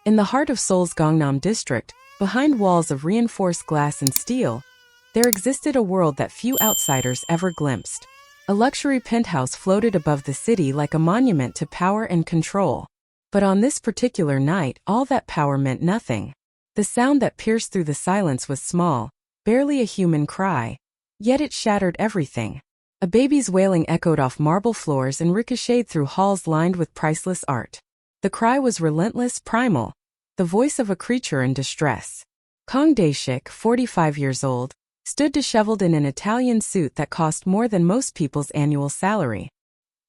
In the heart of Seoul's Gangnam district, behind walls of reinforced glass and steel, there existed a world that few outsiders ever glimpsed. A luxury penthouse floated above the city like a monument to power and control. But on this particular night, all that power meant nothing. The sound that pierced through the silence was small, barely a human cry, yet it shattered everything. A baby's wailing echoed off marble floors and ricocheted through halls lined with priceless art. The cry was relentless, primal, the voice of a creature in distress. Kang Dae-shik, 45 years old, stood disheveled in an Italian suit that cost more than most people's annual salary.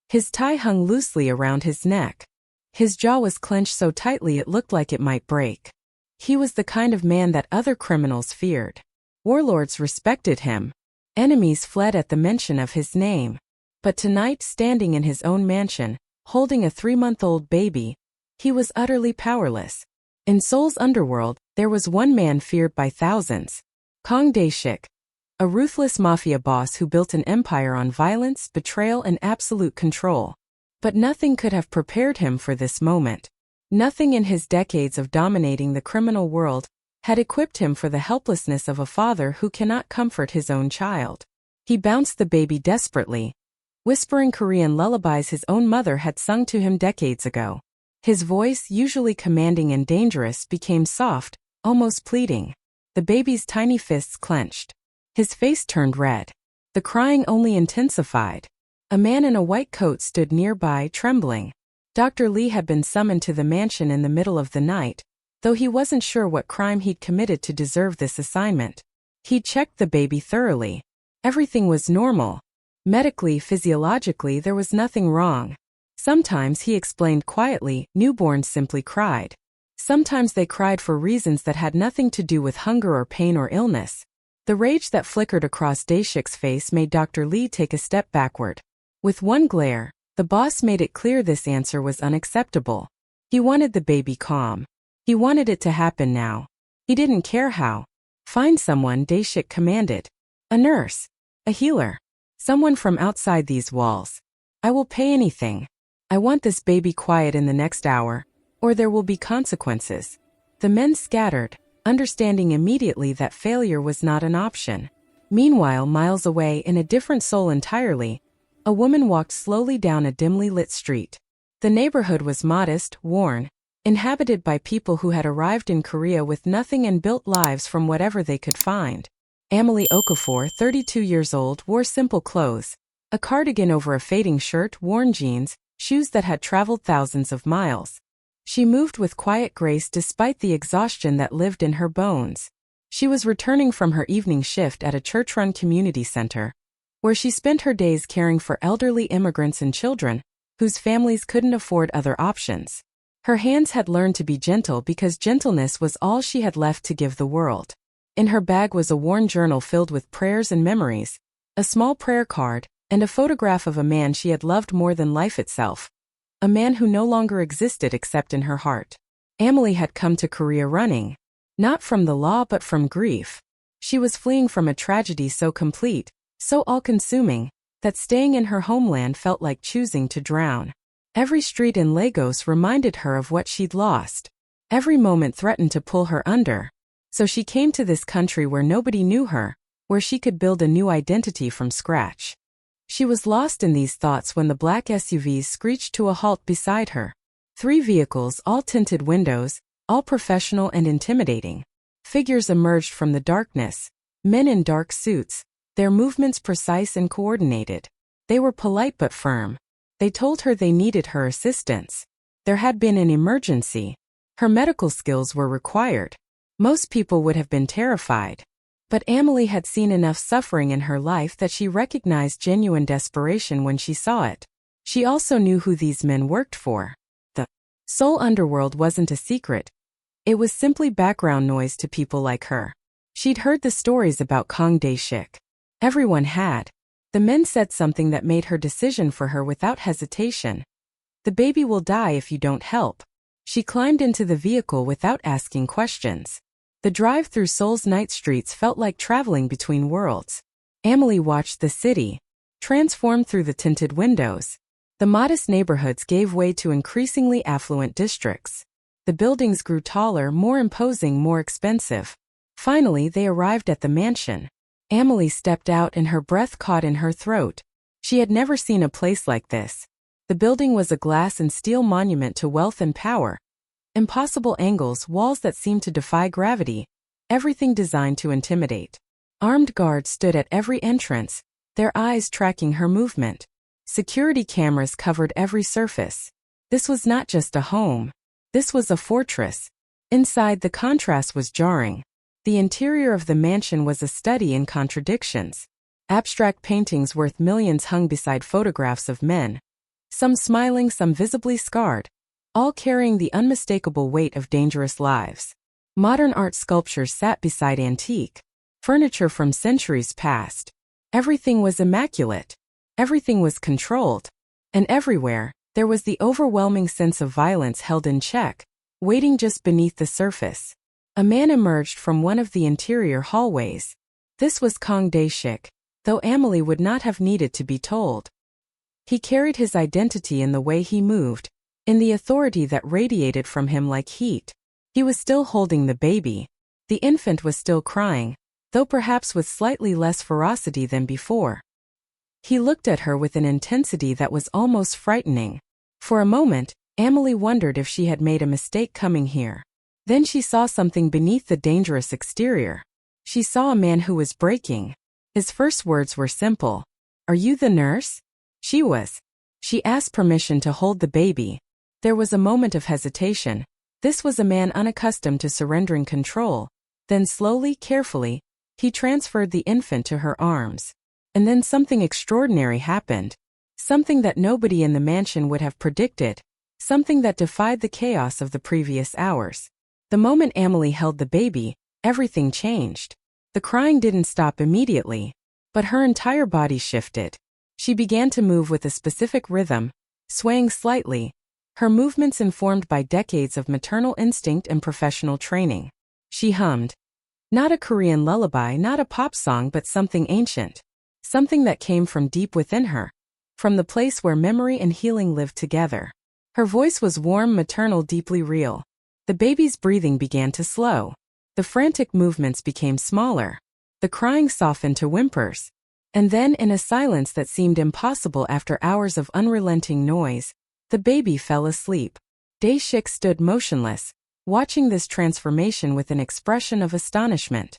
His tie hung loosely around his neck. His jaw was clenched so tightly it looked like it might break. He was the kind of man that other criminals feared. Warlords respected him. Enemies fled at the mention of his name. But tonight, standing in his own mansion, holding a 3-month-old baby, he was utterly powerless. In Seoul's underworld, there was one man feared by thousands. Kang Dae-shik, a ruthless mafia boss who built an empire on violence, betrayal, and absolute control. But nothing could have prepared him for this moment. Nothing in his decades of dominating the criminal world had equipped him for the helplessness of a father who cannot comfort his own child. He bounced the baby desperately, whispering Korean lullabies his own mother had sung to him decades ago. His voice, usually commanding and dangerous, became soft, almost pleading. The baby's tiny fists clenched. His face turned red. The crying only intensified. A man in a white coat stood nearby, trembling. Dr. Lee had been summoned to the mansion in the middle of the night, though he wasn't sure what crime he'd committed to deserve this assignment. He'd checked the baby thoroughly. Everything was normal. Medically, physiologically, there was nothing wrong. Sometimes, he explained quietly, newborns simply cried. Sometimes they cried for reasons that had nothing to do with hunger or pain or illness. The rage that flickered across Dae-shik's face made Dr. Lee take a step backward. With one glare, the boss made it clear this answer was unacceptable. He wanted the baby calm. He wanted it to happen now. He didn't care how. Find someone, Dae-shik commanded. A nurse. A healer. Someone from outside these walls. I will pay anything. I want this baby quiet in the next hour, or there will be consequences. The men scattered, understanding immediately that failure was not an option. Meanwhile, miles away in a different Seoul entirely, a woman walked slowly down a dimly lit street. The neighborhood was modest, worn, inhabited by people who had arrived in Korea with nothing and built lives from whatever they could find. Amahle Okafor, 32 years old, wore simple clothes, a cardigan over a fading shirt, worn jeans, shoes that had traveled thousands of miles. She moved with quiet grace despite the exhaustion that lived in her bones. She was returning from her evening shift at a church-run community center, where she spent her days caring for elderly immigrants and children, whose families couldn't afford other options. Her hands had learned to be gentle because gentleness was all she had left to give the world. In her bag was a worn journal filled with prayers and memories, a small prayer card, and a photograph of a man she had loved more than life itself. A man who no longer existed except in her heart. Amahle had come to Korea running. Not from the law but from grief. She was fleeing from a tragedy so complete, so all-consuming, that staying in her homeland felt like choosing to drown. Every street in Lagos reminded her of what she'd lost. Every moment threatened to pull her under. So she came to this country where nobody knew her, where she could build a new identity from scratch. She was lost in these thoughts when the black SUVs screeched to a halt beside her. 3 vehicles, all tinted windows, all professional and intimidating. Figures emerged from the darkness, men in dark suits, their movements precise and coordinated. They were polite but firm. They told her they needed her assistance. There had been an emergency. Her medical skills were required. Most people would have been terrified. But Amahle had seen enough suffering in her life that she recognized genuine desperation when she saw it. She also knew who these men worked for. The Seoul underworld wasn't a secret. It was simply background noise to people like her. She'd heard the stories about Kang Dae-shik. Everyone had. The men said something that made her decision for her without hesitation. The baby will die if you don't help. She climbed into the vehicle without asking questions. The drive through Seoul's night streets felt like traveling between worlds. Amahle watched the city, transformed through the tinted windows. The modest neighborhoods gave way to increasingly affluent districts. The buildings grew taller, more imposing, more expensive. Finally, they arrived at the mansion. Amahle stepped out and her breath caught in her throat. She had never seen a place like this. The building was a glass and steel monument to wealth and power. Impossible angles, walls that seemed to defy gravity. Everything designed to intimidate. Armed guards stood at every entrance, their eyes tracking her movement. Security cameras covered every surface. This was not just a home. This was a fortress. Inside, the contrast was jarring. The interior of the mansion was a study in contradictions. Abstract paintings worth millions hung beside photographs of men. Some smiling, some visibly scarred, all carrying the unmistakable weight of dangerous lives. Modern art sculptures sat beside antique furniture from centuries past. Everything was immaculate. Everything was controlled. And everywhere, there was the overwhelming sense of violence held in check, waiting just beneath the surface. A man emerged from one of the interior hallways. This was Kang Dae-shik, though Amahle would not have needed to be told. He carried his identity in the way he moved, in the authority that radiated from him like heat. He was still holding the baby. The infant was still crying, though perhaps with slightly less ferocity than before. He looked at her with an intensity that was almost frightening. For a moment, Amahle wondered if she had made a mistake coming here. Then she saw something beneath the dangerous exterior. She saw a man who was breaking. His first words were simple. "Are you the nurse?" She was. She asked permission to hold the baby. There was a moment of hesitation. This was a man unaccustomed to surrendering control. Then slowly, carefully, he transferred the infant to her arms. And then something extraordinary happened. Something that nobody in the mansion would have predicted. Something that defied the chaos of the previous hours. The moment Amahle held the baby, everything changed. The crying didn't stop immediately, but her entire body shifted. She began to move with a specific rhythm, swaying slightly, her movements informed by decades of maternal instinct and professional training. She hummed. Not a Korean lullaby, not a pop song, but something ancient. Something that came from deep within her, from the place where memory and healing lived together. Her voice was warm, maternal, deeply real. The baby's breathing began to slow. The frantic movements became smaller. The crying softened to whimpers. And then, in a silence that seemed impossible after hours of unrelenting noise, the baby fell asleep. Dae-shik stood motionless, watching this transformation with an expression of astonishment.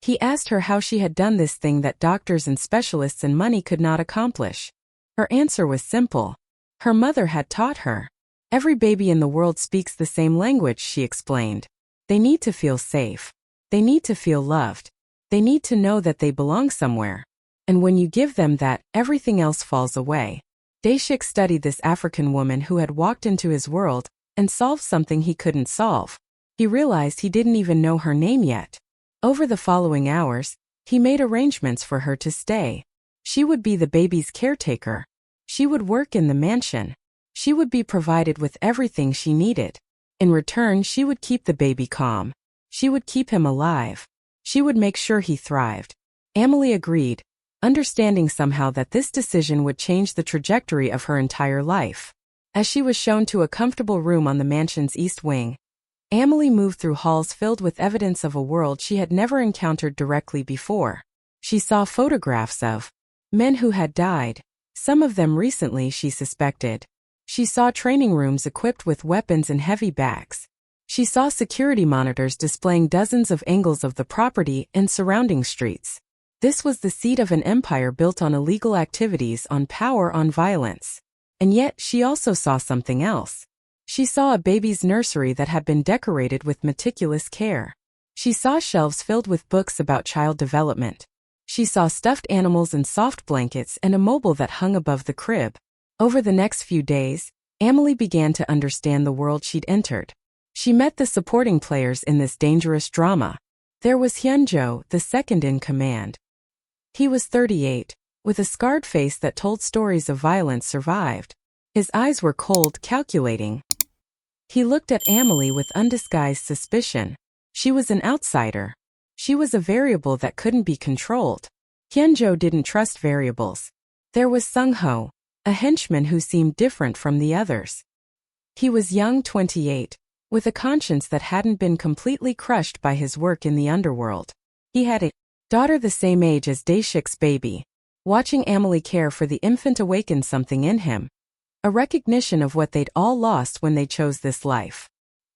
He asked her how she had done this thing that doctors and specialists and money could not accomplish. Her answer was simple. Her mother had taught her. Every baby in the world speaks the same language, she explained. They need to feel safe. They need to feel loved. They need to know that they belong somewhere. And when you give them that, everything else falls away. Dae-shik studied this African woman who had walked into his world and solved something he couldn't solve. He realized he didn't even know her name yet. Over the following hours, he made arrangements for her to stay. She would be the baby's caretaker. She would work in the mansion. She would be provided with everything she needed. In return, she would keep the baby calm. She would keep him alive. She would make sure he thrived. Amahle agreed, understanding somehow that this decision would change the trajectory of her entire life. As she was shown to a comfortable room on the mansion's east wing, Amahle moved through halls filled with evidence of a world she had never encountered directly before. She saw photographs of men who had died, some of them recently, she suspected. She saw training rooms equipped with weapons and heavy bags. She saw security monitors displaying dozens of angles of the property and surrounding streets. This was the seat of an empire built on illegal activities, on power, on violence. And yet, she also saw something else. She saw a baby's nursery that had been decorated with meticulous care. She saw shelves filled with books about child development. She saw stuffed animals and soft blankets and a mobile that hung above the crib. Over the next few days, Amahle began to understand the world she'd entered. She met the supporting players in this dangerous drama. There was Hyunjo, the second in command. He was 38, with a scarred face that told stories of violence survived. His eyes were cold, calculating. He looked at Amahle with undisguised suspicion. She was an outsider. She was a variable that couldn't be controlled. Hyunjo didn't trust variables. There was Sung-ho, a henchman who seemed different from the others. He was young, 28, with a conscience that hadn't been completely crushed by his work in the underworld. He had a daughter the same age as Dae-shik's baby. Watching Amahle care for the infant awakened something in him, a recognition of what they'd all lost when they chose this life.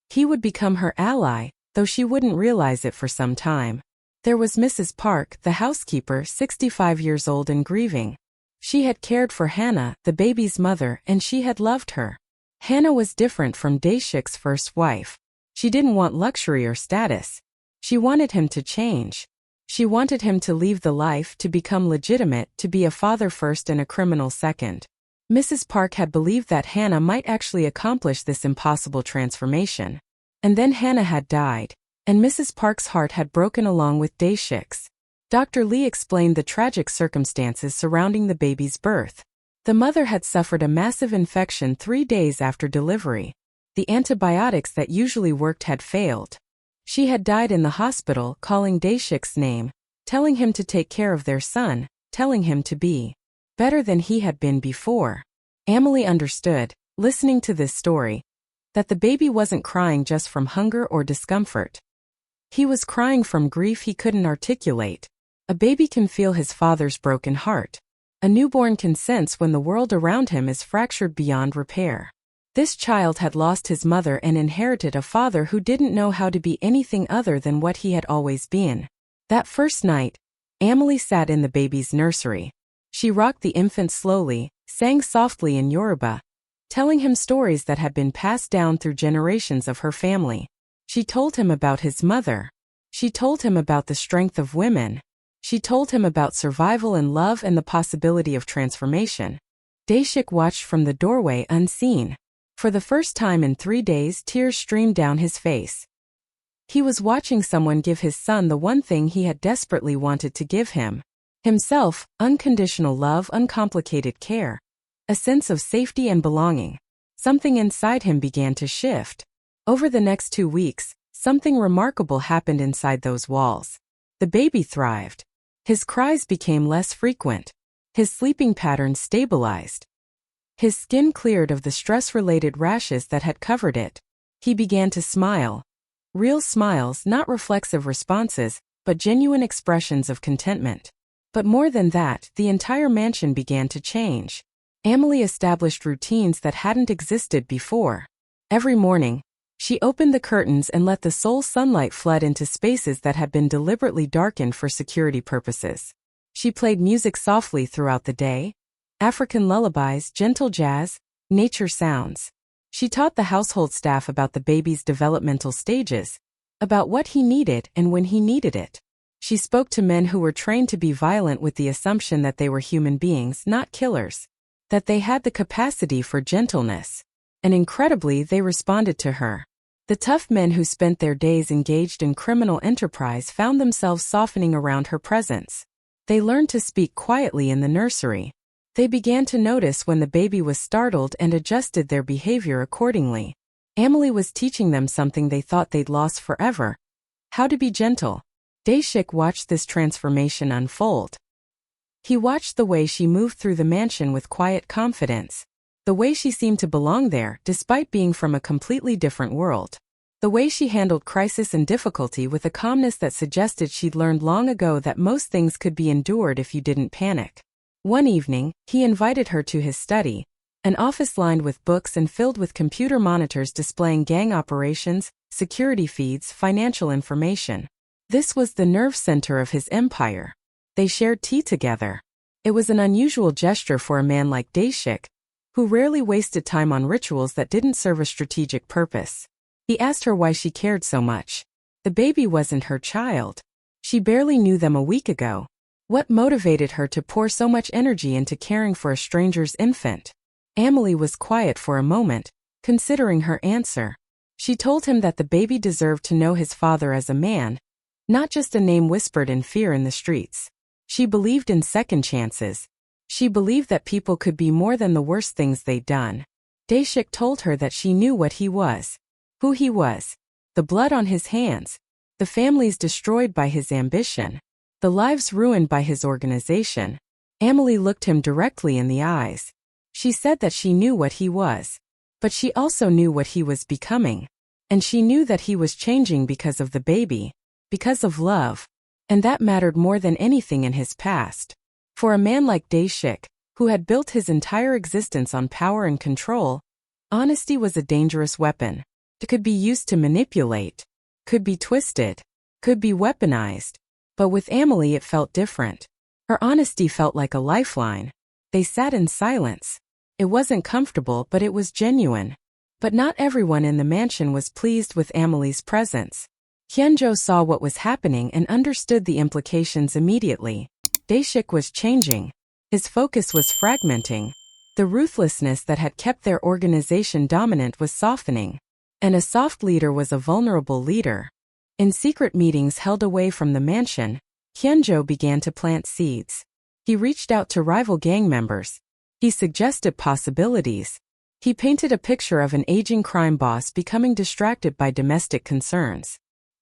He would become her ally, though she wouldn't realize it for some time. There was Mrs. Park, the housekeeper, 65 years old and grieving. She had cared for Hannah, the baby's mother, and she had loved her. Hannah was different from Dae-shik's first wife. She didn't want luxury or status. She wanted him to change. She wanted him to leave the life, to become legitimate, to be a father first and a criminal second. Mrs. Park had believed that Hannah might actually accomplish this impossible transformation. And then Hannah had died, and Mrs. Park's heart had broken along with Dae-shik's. Dr. Lee explained the tragic circumstances surrounding the baby's birth. The mother had suffered a massive infection 3 days after delivery. The antibiotics that usually worked had failed. She had died in the hospital, calling Dae-shik's name, telling him to take care of their son, telling him to be better than he had been before. Amahle understood, listening to this story, that the baby wasn't crying just from hunger or discomfort. He was crying from grief he couldn't articulate. A baby can feel his father's broken heart. A newborn can sense when the world around him is fractured beyond repair. This child had lost his mother and inherited a father who didn't know how to be anything other than what he had always been. That first night, Amahle sat in the baby's nursery. She rocked the infant slowly, sang softly in Yoruba, telling him stories that had been passed down through generations of her family. She told him about his mother. She told him about the strength of women. She told him about survival and love and the possibility of transformation. Dae-shik watched from the doorway unseen. For the first time in 3 days, tears streamed down his face. He was watching someone give his son the one thing he had desperately wanted to give him. Himself, unconditional love, uncomplicated care. A sense of safety and belonging. Something inside him began to shift. Over the next 2 weeks, something remarkable happened inside those walls. The baby thrived. His cries became less frequent. His sleeping patterns stabilized. His skin cleared of the stress-related rashes that had covered it. He began to smile. Real smiles, not reflexive responses, but genuine expressions of contentment. But more than that, the entire mansion began to change. Amahle established routines that hadn't existed before. Every morning, she opened the curtains and let the sole sunlight flood into spaces that had been deliberately darkened for security purposes. She played music softly throughout the day. African lullabies, gentle jazz, nature sounds. She taught the household staff about the baby's developmental stages, about what he needed and when he needed it. She spoke to men who were trained to be violent with the assumption that they were human beings, not killers, that they had the capacity for gentleness. And incredibly, they responded to her. The tough men who spent their days engaged in criminal enterprise found themselves softening around her presence. They learned to speak quietly in the nursery. They began to notice when the baby was startled and adjusted their behavior accordingly. Amahle was teaching them something they thought they'd lost forever: how to be gentle. Dae-shik watched this transformation unfold. He watched the way she moved through the mansion with quiet confidence. The way she seemed to belong there, despite being from a completely different world. The way she handled crisis and difficulty with a calmness that suggested she'd learned long ago that most things could be endured if you didn't panic. One evening, he invited her to his study, an office lined with books and filled with computer monitors displaying gang operations, security feeds, financial information. This was the nerve center of his empire. They shared tea together. It was an unusual gesture for a man like Dae-shik, who rarely wasted time on rituals that didn't serve a strategic purpose. He asked her why she cared so much. The baby wasn't her child. She barely knew them a week ago. What motivated her to pour so much energy into caring for a stranger's infant? Amahle was quiet for a moment, considering her answer. She told him that the baby deserved to know his father as a man, not just a name whispered in fear in the streets. She believed in second chances. She believed that people could be more than the worst things they'd done. Dae-shik told her that she knew what he was. Who he was. The blood on his hands. The families destroyed by his ambition. The lives ruined by his organization. Amahle looked him directly in the eyes. She said that she knew what he was. But she also knew what he was becoming. And she knew that he was changing because of the baby, because of love, and that mattered more than anything in his past. For a man like Dae-shik, who had built his entire existence on power and control, honesty was a dangerous weapon. It could be used to manipulate, could be twisted, could be weaponized. But with Amahle it felt different. Her honesty felt like a lifeline. They sat in silence. It wasn't comfortable, but it was genuine. But not everyone in the mansion was pleased with Amahle's presence. Hyunjo saw what was happening and understood the implications immediately. Dae-shik was changing. His focus was fragmenting. The ruthlessness that had kept their organization dominant was softening. And a soft leader was a vulnerable leader. In secret meetings held away from the mansion, Hyunjo began to plant seeds. He reached out to rival gang members. He suggested possibilities. He painted a picture of an aging crime boss becoming distracted by domestic concerns.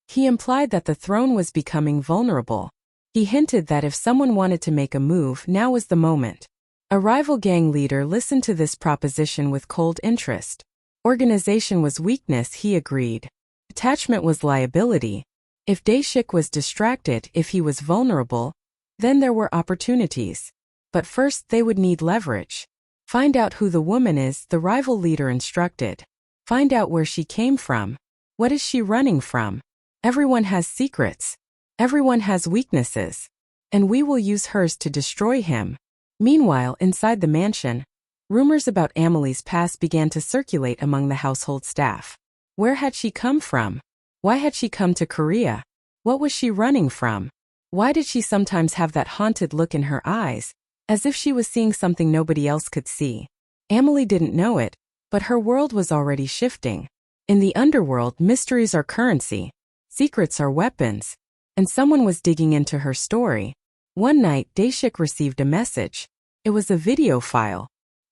He implied that the throne was becoming vulnerable. He hinted that if someone wanted to make a move, now was the moment. A rival gang leader listened to this proposition with cold interest. Organization was weakness, he agreed. Attachment was liability. If Dae-shik was distracted, if he was vulnerable, then there were opportunities. But first they would need leverage. Find out who the woman is, the rival leader instructed. Find out where she came from. What is she running from? Everyone has secrets. Everyone has weaknesses. And we will use hers to destroy him. Meanwhile, inside the mansion, rumors about Amahle's past began to circulate among the household staff. Where had she come from? Why had she come to Korea? What was she running from? Why did she sometimes have that haunted look in her eyes, as if she was seeing something nobody else could see? Amahle didn't know it, but her world was already shifting. In the underworld, mysteries are currency, secrets are weapons, and someone was digging into her story. One night, Dae-shik received a message. It was a video file.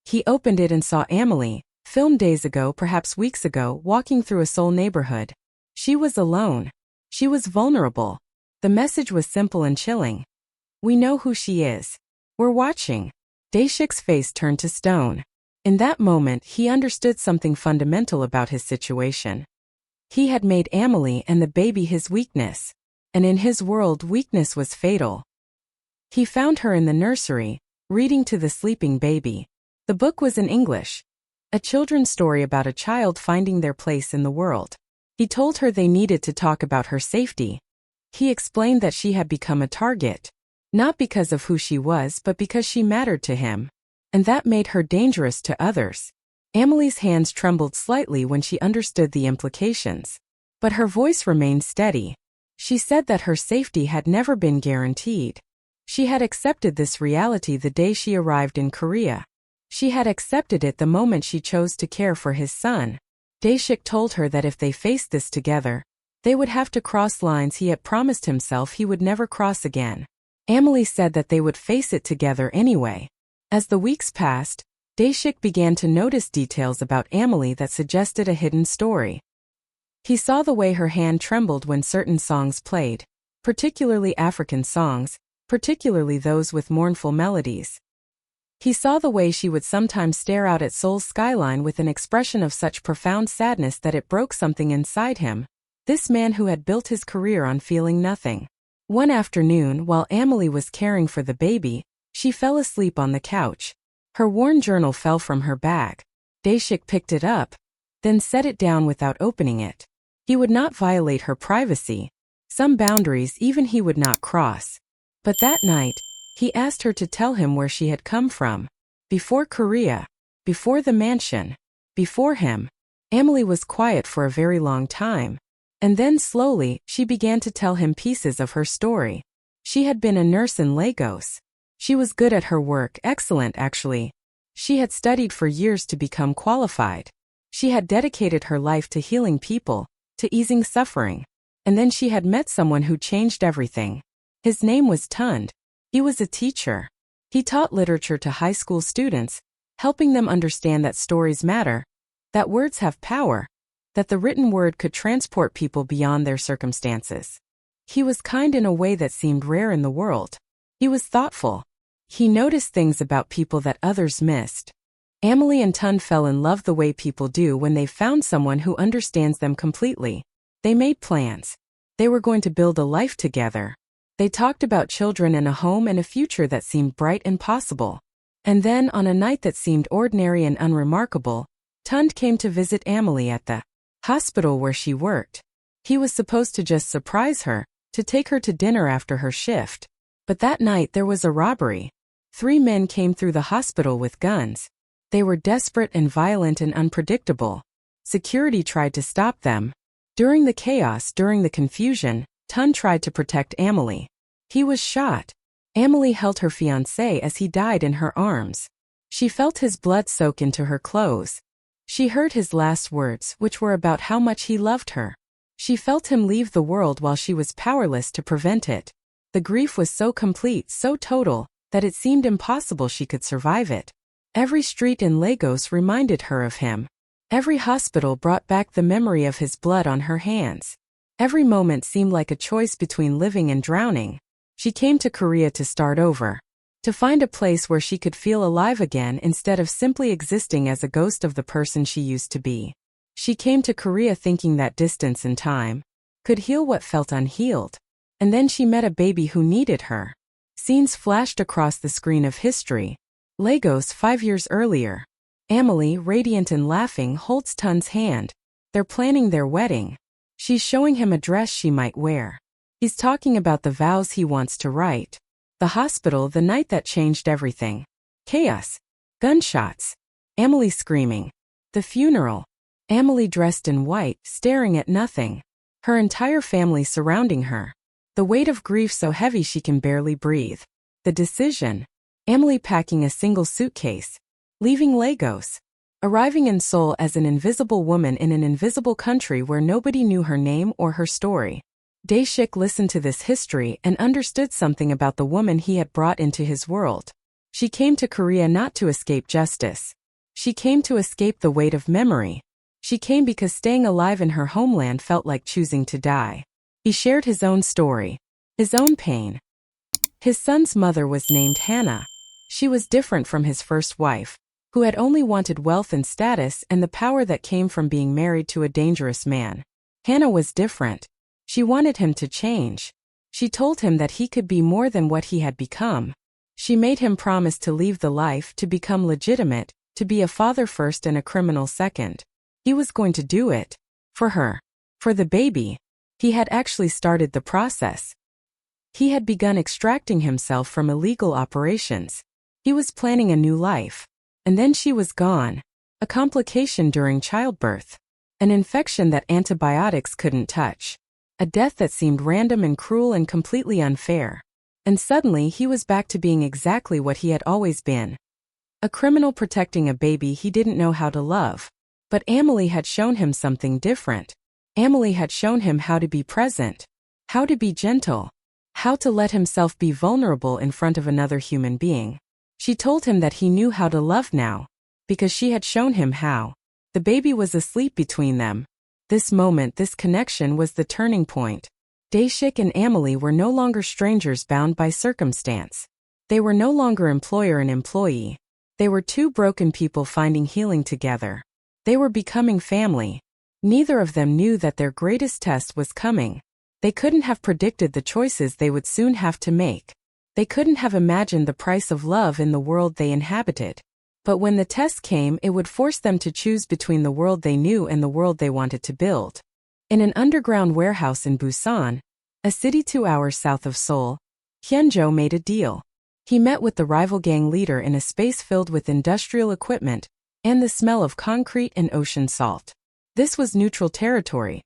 He opened it and saw Amahle, filmed days ago, perhaps weeks ago, walking through a Seoul neighborhood. She was alone. She was vulnerable. The message was simple and chilling. We know who she is. We're watching. Dae-shik's face turned to stone. In that moment, he understood something fundamental about his situation. He had made Amahle and the baby his weakness. And in his world, weakness was fatal. He found her in the nursery, reading to the sleeping baby. The book was in English. A children's story about a child finding their place in the world. He told her they needed to talk about her safety. He explained that she had become a target, not because of who she was but because she mattered to him. And that made her dangerous to others. Amahle's hands trembled slightly when she understood the implications. But her voice remained steady. She said that her safety had never been guaranteed. She had accepted this reality the day she arrived in Korea. She had accepted it the moment she chose to care for his son. Dae-shik told her that if they faced this together, they would have to cross lines he had promised himself he would never cross again. Amahle said that they would face it together anyway. As the weeks passed, Dae-shik began to notice details about Amahle that suggested a hidden story. He saw the way her hand trembled when certain songs played, particularly African songs, particularly those with mournful melodies. He saw the way she would sometimes stare out at Seoul's skyline with an expression of such profound sadness that it broke something inside him. This man who had built his career on feeling nothing. One afternoon, while Amahle was caring for the baby, she fell asleep on the couch. Her worn journal fell from her bag. Dae-shik picked it up, then set it down without opening it. He would not violate her privacy. Some boundaries even he would not cross. But that night, he asked her to tell him where she had come from. Before Korea. Before the mansion. Before him. Amahle was quiet for a very long time. And then slowly, she began to tell him pieces of her story. She had been a nurse in Lagos. She was good at her work, excellent actually. She had studied for years to become qualified. She had dedicated her life to healing people, to easing suffering. And then she had met someone who changed everything. His name was Tund. He was a teacher. He taught literature to high school students, helping them understand that stories matter, that words have power, that the written word could transport people beyond their circumstances. He was kind in a way that seemed rare in the world. He was thoughtful. He noticed things about people that others missed. Amahle and Tun fell in love the way people do when they've found someone who understands them completely. They made plans. They were going to build a life together. They talked about children and a home and a future that seemed bright and possible. And then, on a night that seemed ordinary and unremarkable, Tund came to visit Amahle at the hospital where she worked. He was supposed to just surprise her, to take her to dinner after her shift. But that night there was a robbery. 3 men came through the hospital with guns. They were desperate and violent and unpredictable. Security tried to stop them. During the chaos, during the confusion, Tun tried to protect Amahle. He was shot. Amahle held her fiancé as he died in her arms. She felt his blood soak into her clothes. She heard his last words, which were about how much he loved her. She felt him leave the world while she was powerless to prevent it. The grief was so complete, so total, that it seemed impossible she could survive it. Every street in Lagos reminded her of him. Every hospital brought back the memory of his blood on her hands. Every moment seemed like a choice between living and drowning. She came to Korea to start over. To find a place where she could feel alive again instead of simply existing as a ghost of the person she used to be. She came to Korea thinking that distance and time could heal what felt unhealed. And then she met a baby who needed her. Scenes flashed across the screen of history. Lagos 5 years earlier. Amahle, radiant and laughing, holds Tun's hand. They're planning their wedding. She's showing him a dress she might wear. He's talking about the vows he wants to write. The hospital, the night that changed everything. Chaos. Gunshots. Amahle screaming. The funeral. Amahle dressed in white, staring at nothing. Her entire family surrounding her. The weight of grief so heavy she can barely breathe. The decision. Amahle packing a single suitcase. Leaving Lagos. Arriving in Seoul as an invisible woman in an invisible country where nobody knew her name or her story. Dae-shik listened to this history and understood something about the woman he had brought into his world. She came to Korea not to escape justice. She came to escape the weight of memory. She came because staying alive in her homeland felt like choosing to die. He shared his own story. His own pain. His son's mother was named Hannah. She was different from his first wife, who had only wanted wealth and status and the power that came from being married to a dangerous man. Hannah was different. She wanted him to change. She told him that he could be more than what he had become. She made him promise to leave the life, to become legitimate, to be a father first and a criminal second. He was going to do it. For her. For the baby. He had actually started the process. He had begun extracting himself from illegal operations. He was planning a new life. And then she was gone. A complication during childbirth. An infection that antibiotics couldn't touch. A death that seemed random and cruel and completely unfair. And suddenly he was back to being exactly what he had always been. A criminal protecting a baby he didn't know how to love. But Amahle had shown him something different. Amahle had shown him how to be present. How to be gentle. How to let himself be vulnerable in front of another human being. She told him that he knew how to love now. Because she had shown him how. The baby was asleep between them. This moment, this connection was the turning point. Dae-shik and Amahle were no longer strangers bound by circumstance. They were no longer employer and employee. They were 2 broken people finding healing together. They were becoming family. Neither of them knew that their greatest test was coming. They couldn't have predicted the choices they would soon have to make. They couldn't have imagined the price of love in the world they inhabited. But when the test came, it would force them to choose between the world they knew and the world they wanted to build. In an underground warehouse in Busan, a city 2 hours south of Seoul, Hyunjo made a deal. He met with the rival gang leader in a space filled with industrial equipment and the smell of concrete and ocean salt. This was neutral territory.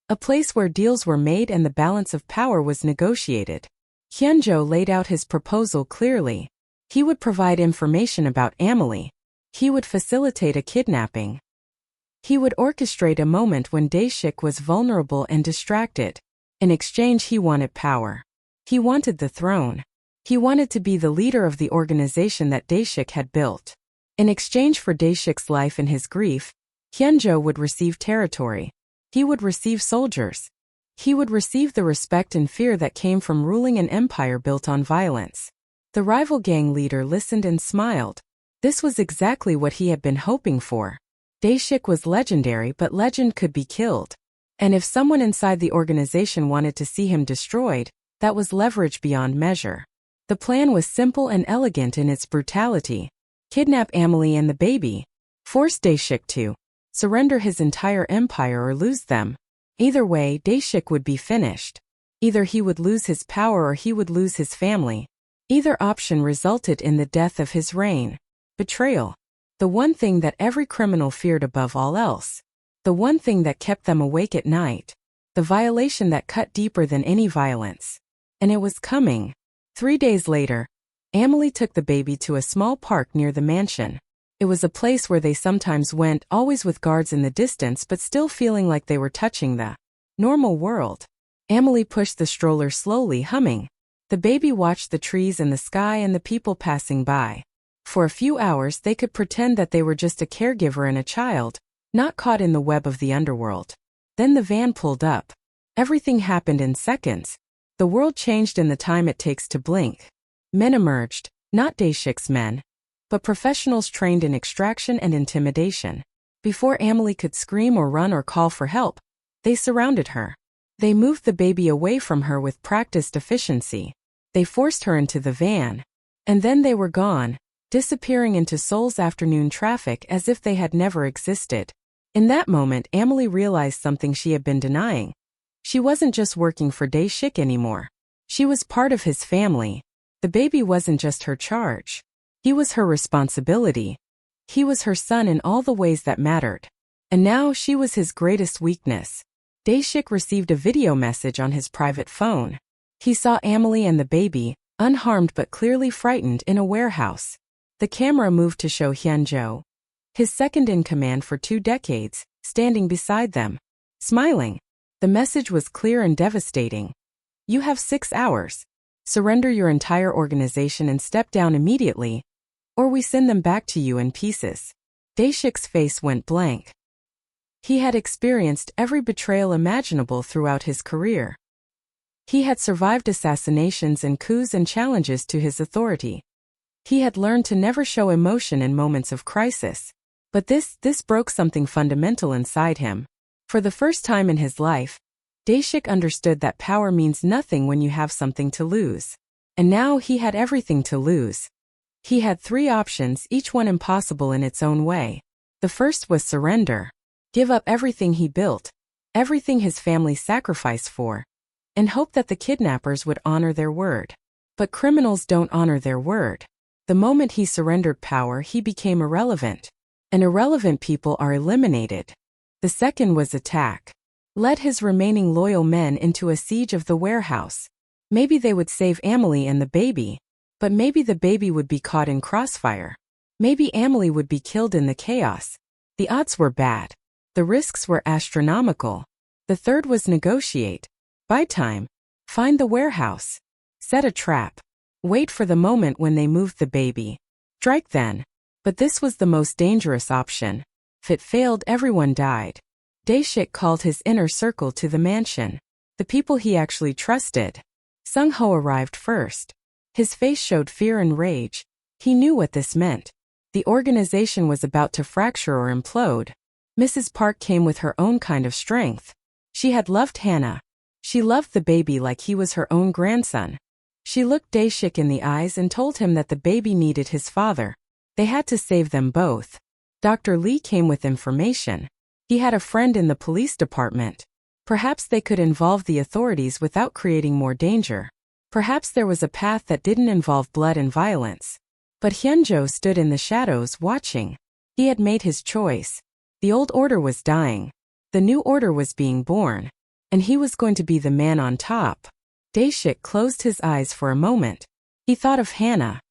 A place where deals were made and the balance of power was negotiated. Hyunjo laid out his proposal clearly. He would provide information about Amahle. He would facilitate a kidnapping. He would orchestrate a moment when Dae-shik was vulnerable and distracted. In exchange, he wanted power. He wanted the throne. He wanted to be the leader of the organization that Dae-shik had built. In exchange for Dae-shik's life and his grief, Hyunjo would receive territory. He would receive soldiers. He would receive the respect and fear that came from ruling an empire built on violence. The rival gang leader listened and smiled. This was exactly what he had been hoping for. Dae-shik was legendary, but legend could be killed. And if someone inside the organization wanted to see him destroyed, that was leverage beyond measure. The plan was simple and elegant in its brutality. Kidnap Amahle and the baby. Force Dae-shik to surrender his entire empire or lose them. Either way, Dae-shik would be finished. Either he would lose his power or he would lose his family. Either option resulted in the death of his reign. Betrayal. The one thing that every criminal feared above all else. The one thing that kept them awake at night. The violation that cut deeper than any violence. And it was coming. 3 days later, Amahle took the baby to a small park near the mansion. It was a place where they sometimes went, always with guards in the distance but still feeling like they were touching the normal world. Amahle pushed the stroller slowly, humming. The baby watched the trees and the sky and the people passing by. For a few hours they could pretend that they were just a caregiver and a child, not caught in the web of the underworld. Then the van pulled up. Everything happened in seconds. The world changed in the time it takes to blink. Men emerged, not Dae-shik's men, but professionals trained in extraction and intimidation. Before Amahle could scream or run or call for help, they surrounded her. They moved the baby away from her with practiced efficiency. They forced her into the van. And then they were gone, disappearing into Seoul's afternoon traffic as if they had never existed. In that moment, Amahle realized something she had been denying. She wasn't just working for Dae-shik anymore. She was part of his family. The baby wasn't just her charge. He was her responsibility. He was her son in all the ways that mattered. And now she was his greatest weakness. Dae-shik received a video message on his private phone. He saw Amahle and the baby, unharmed but clearly frightened, in a warehouse. The camera moved to show Hyun-jo, his second-in-command for 2 decades, standing beside them, smiling. The message was clear and devastating. You have 6 hours. Surrender your entire organization and step down immediately, or we send them back to you in pieces. Dae-shik's face went blank. He had experienced every betrayal imaginable throughout his career. He had survived assassinations and coups and challenges to his authority. He had learned to never show emotion in moments of crisis. But this broke something fundamental inside him. For the first time in his life, Dae-shik understood that power means nothing when you have something to lose. And now he had everything to lose. He had 3 options, each one impossible in its own way. The first was surrender. Give up everything he built, everything his family sacrificed for, and hope that the kidnappers would honor their word. But criminals don't honor their word. The moment he surrendered power, he became irrelevant. And irrelevant people are eliminated. The second was attack. Led his remaining loyal men into a siege of the warehouse. Maybe they would save Amahle and the baby, but maybe the baby would be caught in crossfire. Maybe Amahle would be killed in the chaos. The odds were bad. The risks were astronomical. The third was negotiate. Buy time. Find the warehouse. Set a trap. Wait for the moment when they moved the baby. Strike then. But this was the most dangerous option. If it failed, everyone died. Dae-shik called his inner circle to the mansion. The people he actually trusted. Sung-ho arrived first. His face showed fear and rage. He knew what this meant. The organization was about to fracture or implode. Mrs. Park came with her own kind of strength. She had loved Hannah. She loved the baby like he was her own grandson. She looked Dae-shik in the eyes and told him that the baby needed his father. They had to save them both. Dr. Lee came with information. He had a friend in the police department. Perhaps they could involve the authorities without creating more danger. Perhaps there was a path that didn't involve blood and violence. But Hyun-jo stood in the shadows watching. He had made his choice. The old order was dying. The new order was being born. And he was going to be the man on top. Dae-shik closed his eyes for a moment. He thought of Hannah.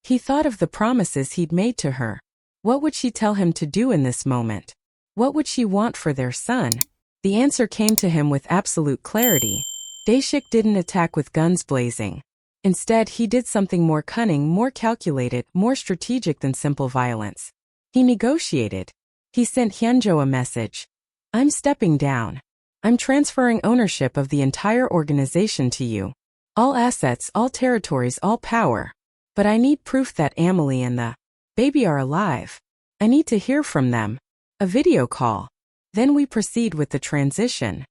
He thought of the promises he'd made to her. What would she tell him to do in this moment? What would she want for their son? The answer came to him with absolute clarity. Dae-shik didn't attack with guns blazing. Instead, he did something more cunning, more calculated, more strategic than simple violence. He negotiated. He sent Hyun-jo a message. I'm stepping down. I'm transferring ownership of the entire organization to you. All assets, all territories, all power. But I need proof that Amahle and the Baby are alive. I need to hear from them. A video call. Then we proceed with the transition.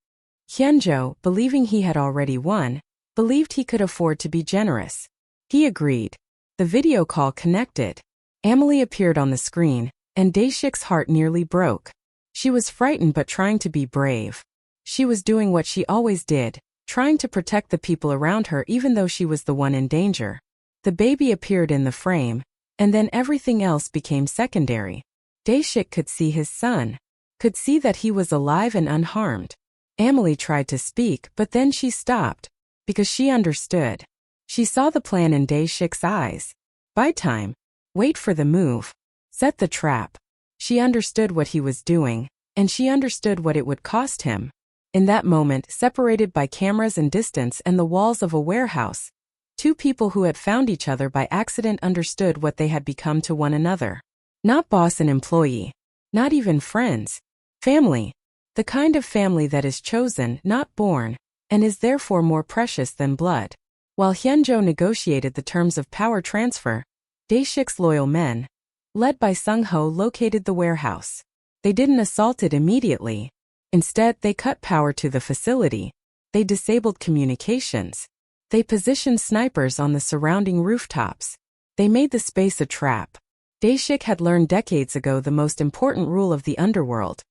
Hyunjo, believing he had already won, believed he could afford to be generous. He agreed. The video call connected. Amahle appeared on the screen, and Dae-shik's heart nearly broke. She was frightened but trying to be brave. She was doing what she always did, trying to protect the people around her even though she was the one in danger. The baby appeared in the frame, and then everything else became secondary. Dae-shik could see his son, could see that he was alive and unharmed. Amahle tried to speak, but then she stopped, because she understood. She saw the plan in Dae-shik's eyes. Buy time. Wait for the move. Set the trap. She understood what he was doing, and she understood what it would cost him. In that moment, separated by cameras and distance and the walls of a warehouse, two people who had found each other by accident understood what they had become to one another. Not boss and employee. Not even friends. Family. The kind of family that is chosen, not born, and is therefore more precious than blood. While Hyunjo negotiated the terms of power transfer, Dae-shik's loyal men, led by Sung-ho, located the warehouse. They didn't assault it immediately. Instead, they cut power to the facility. They disabled communications. They positioned snipers on the surrounding rooftops. They made the space a trap. Dae-shik had learned decades ago the most important rule of the underworld.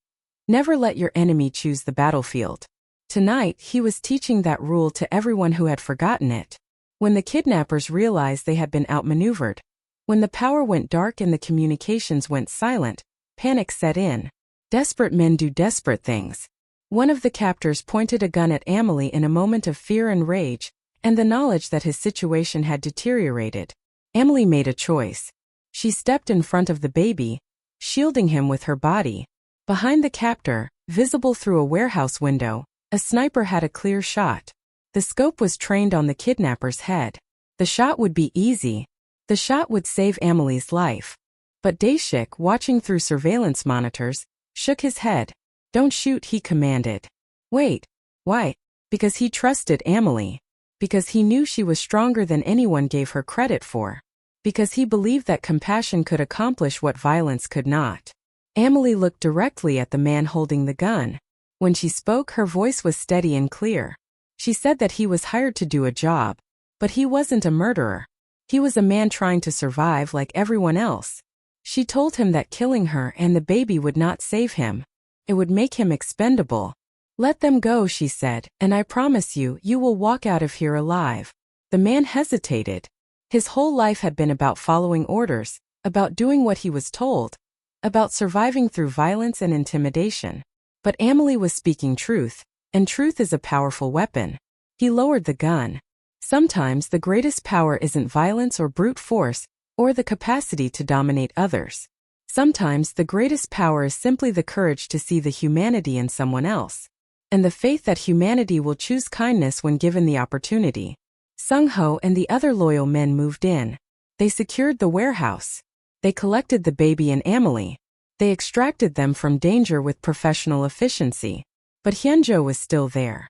Never let your enemy choose the battlefield. Tonight, he was teaching that rule to everyone who had forgotten it. When the kidnappers realized they had been outmaneuvered, when the power went dark and the communications went silent, panic set in. Desperate men do desperate things. One of the captors pointed a gun at Amahle in a moment of fear and rage, and the knowledge that his situation had deteriorated. Amahle made a choice. She stepped in front of the baby, shielding him with her body. Behind the captor, visible through a warehouse window, a sniper had a clear shot. The scope was trained on the kidnapper's head. The shot would be easy. The shot would save Amahle's life. But Dae-shik, watching through surveillance monitors, shook his head. Don't shoot, he commanded. Wait. Why? Because he trusted Amahle. Because he knew she was stronger than anyone gave her credit for. Because he believed that compassion could accomplish what violence could not. Amahle looked directly at the man holding the gun. When she spoke, her voice was steady and clear. She said that he was hired to do a job, but he wasn't a murderer. He was a man trying to survive like everyone else. She told him that killing her and the baby would not save him. It would make him expendable. Let them go, she said, and I promise you, you will walk out of here alive. The man hesitated. His whole life had been about following orders, about doing what he was told, about surviving through violence and intimidation. But Amahle was speaking truth, and truth is a powerful weapon. He lowered the gun. Sometimes the greatest power isn't violence or brute force, or the capacity to dominate others. Sometimes the greatest power is simply the courage to see the humanity in someone else, and the faith that humanity will choose kindness when given the opportunity. Sung-ho and the other loyal men moved in. They secured the warehouse. They collected the baby and Amahle. They extracted them from danger with professional efficiency. But Hyunjo was still there.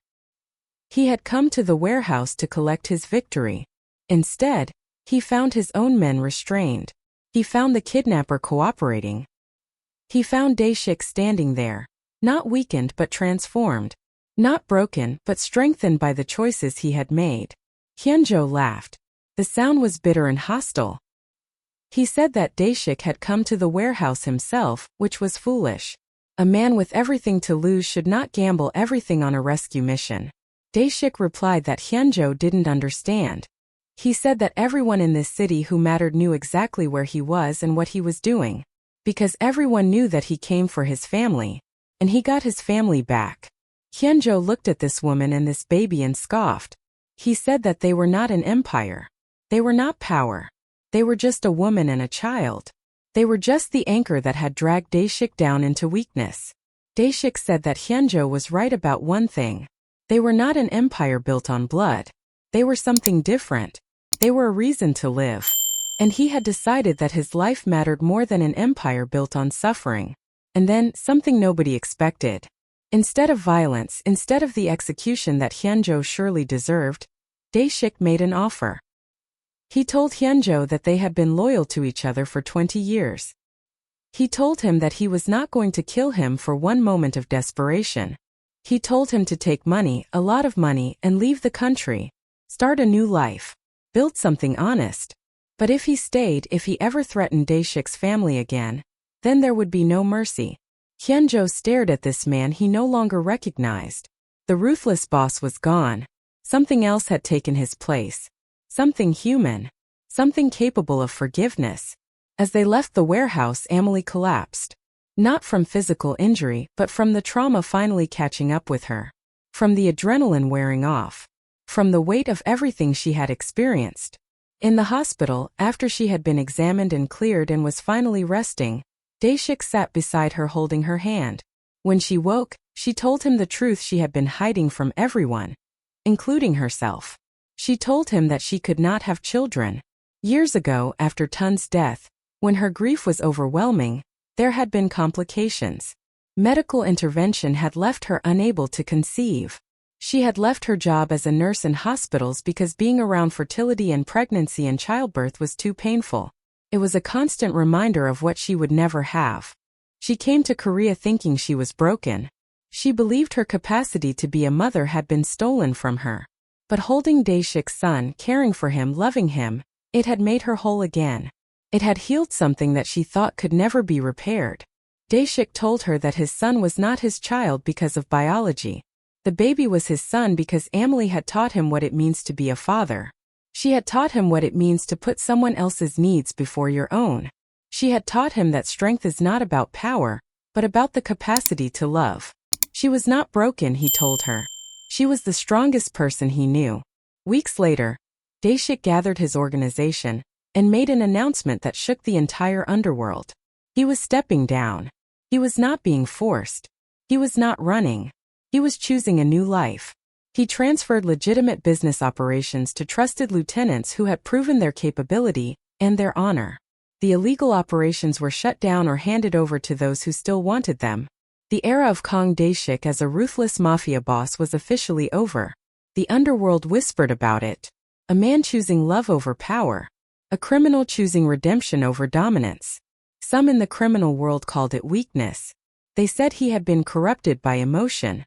He had come to the warehouse to collect his victory. Instead, he found his own men restrained. He found the kidnapper cooperating. He found Dae-shik standing there, not weakened but transformed, not broken but strengthened by the choices he had made. Hyunjo laughed. The sound was bitter and hostile. He said that Dae-shik had come to the warehouse himself, which was foolish. A man with everything to lose should not gamble everything on a rescue mission. Dae-shik replied that Hyunjo didn't understand. He said that everyone in this city who mattered knew exactly where he was and what he was doing. Because everyone knew that he came for his family. And he got his family back. Hyunjo looked at this woman and this baby and scoffed. He said that they were not an empire. They were not power. They were just a woman and a child. They were just the anchor that had dragged Dae-shik down into weakness. Dae-shik said that Hyunjo was right about one thing. They were not an empire built on blood. They were something different. They were a reason to live. And he had decided that his life mattered more than an empire built on suffering. And then, something nobody expected. Instead of violence, instead of the execution that Hyunjo surely deserved, Dae-shik made an offer. He told Hyunjo that they had been loyal to each other for 20 years. He told him that he was not going to kill him for one moment of desperation. He told him to take money, a lot of money, and leave the country. Start a new life. Build something honest. But if he stayed, if he ever threatened Dae-shik's family again, then there would be no mercy. Hyunjo stared at this man he no longer recognized. The ruthless boss was gone. Something else had taken his place. Something human. Something capable of forgiveness. As they left the warehouse, Amahle collapsed. Not from physical injury, but from the trauma finally catching up with her. From the adrenaline wearing off. From the weight of everything she had experienced. In the hospital, after she had been examined and cleared and was finally resting, Dae-shik sat beside her holding her hand. When she woke, she told him the truth she had been hiding from everyone, including herself. She told him that she could not have children. Years ago, after Tun's death, when her grief was overwhelming, there had been complications. Medical intervention had left her unable to conceive. She had left her job as a nurse in hospitals because being around fertility and pregnancy and childbirth was too painful. It was a constant reminder of what she would never have. She came to Korea thinking she was broken. She believed her capacity to be a mother had been stolen from her. But holding Dae-shik's son, caring for him, loving him, it had made her whole again. It had healed something that she thought could never be repaired. Dae-shik told her that his son was not his child because of biology. The baby was his son because Amahle had taught him what it means to be a father. She had taught him what it means to put someone else's needs before your own. She had taught him that strength is not about power, but about the capacity to love. She was not broken, he told her. She was the strongest person he knew. Weeks later, Dae-shik gathered his organization and made an announcement that shook the entire underworld. He was stepping down. He was not being forced. He was not running. He was choosing a new life. He transferred legitimate business operations to trusted lieutenants who had proven their capability and their honor. The illegal operations were shut down or handed over to those who still wanted them. The era of Kang Dae-shik as a ruthless mafia boss was officially over. The underworld whispered about it. A man choosing love over power. A criminal choosing redemption over dominance. Some in the criminal world called it weakness. They said he had been corrupted by emotion.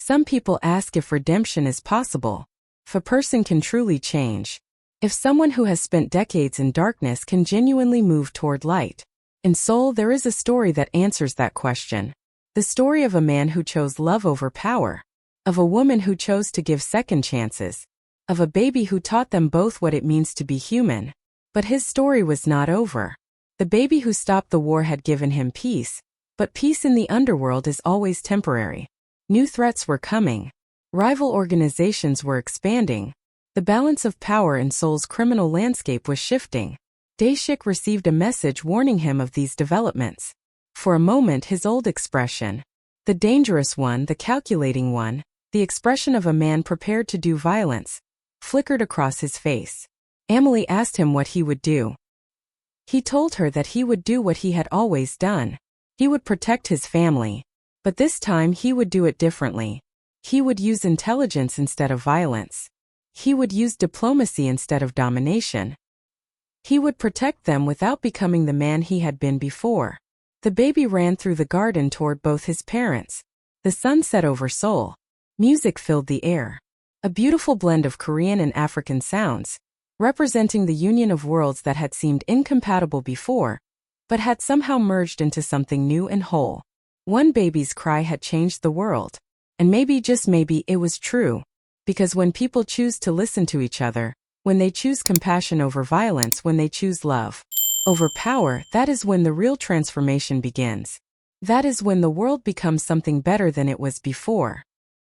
Some people ask if redemption is possible. If a person can truly change. If someone who has spent decades in darkness can genuinely move toward light. In Seoul, there is a story that answers that question. The story of a man who chose love over power. Of a woman who chose to give second chances. Of a baby who taught them both what it means to be human. But his story was not over. The baby who stopped the war had given him peace, but peace in the underworld is always temporary. New threats were coming. Rival organizations were expanding. The balance of power in Seoul's criminal landscape was shifting. Dae-shik received a message warning him of these developments. For a moment, his old expression, the dangerous one, the calculating one, the expression of a man prepared to do violence, flickered across his face. Amahle asked him what he would do. He told her that he would do what he had always done. He would protect his family. But this time he would do it differently. He would use intelligence instead of violence. He would use diplomacy instead of domination. He would protect them without becoming the man he had been before. The baby ran through the garden toward both his parents. The sun set over Seoul. Music filled the air. A beautiful blend of Korean and African sounds, representing the union of worlds that had seemed incompatible before, but had somehow merged into something new and whole. One baby's cry had changed the world. And maybe, just maybe, it was true. Because when people choose to listen to each other, when they choose compassion over violence, when they choose love over power, that is when the real transformation begins. That is when the world becomes something better than it was before.